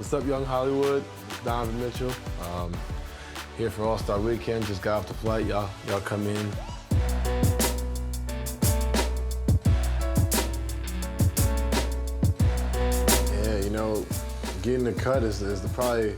What's up, Young Hollywood? It's Donovan Mitchell. Here for All-Star Weekend. Just got off the flight. Y'all come in. Yeah, you know, getting a cut is probably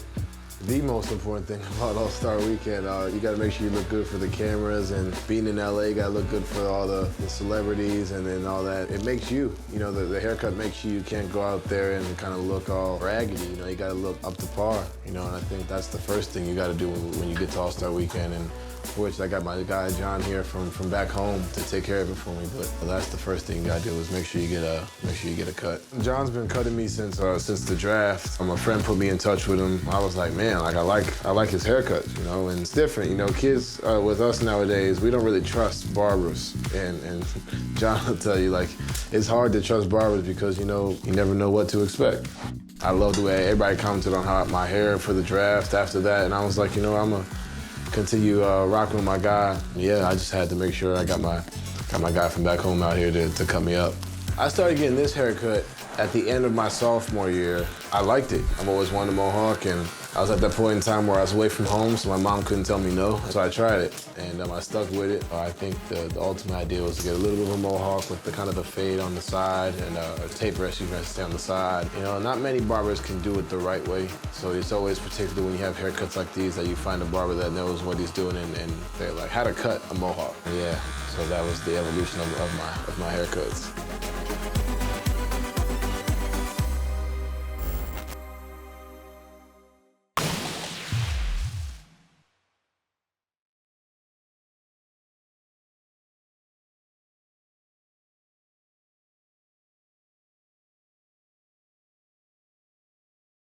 the most important thing about All-Star Weekend. You gotta make sure you look good for the cameras, and being in LA, you gotta look good for all the celebrities and then all that. It makes you know, the haircut makes you can't go out there and kind of look all raggedy, you know, you gotta look up to par, you know, and I think that's the first thing you gotta do when you get to All-Star Weekend. And which I got my guy John here from back home to take care of it for me. But that's the first thing you gotta do is make sure you get a cut. John's been cutting me since the draft. My friend put me in touch with him. I was like, man, like I like his haircuts, you know, and it's different. You know, kids with us nowadays, we don't really trust barbers, and John will tell you, like, it's hard to trust barbers because, you know, you never know what to expect. I love the way everybody commented on my hair for the draft after that, and I was like, you know, I'm gonna continue rocking with my guy. Yeah, I just had to make sure I got my guy from back home out here to cut me up. I started getting this haircut at the end of my sophomore year. I liked it. I've always wanted a mohawk, and I was at that point in time where I was away from home, so my mom couldn't tell me no. So I tried it, and I stuck with it. I think the ultimate idea was to get a little bit of a mohawk with the kind of the fade on the side and a taper as you can stay on the side. You know, not many barbers can do it the right way, so it's always particularly when you have haircuts like these that you find a barber that knows what he's doing and they're like, how to cut a mohawk. Yeah, so that was the evolution of my haircuts.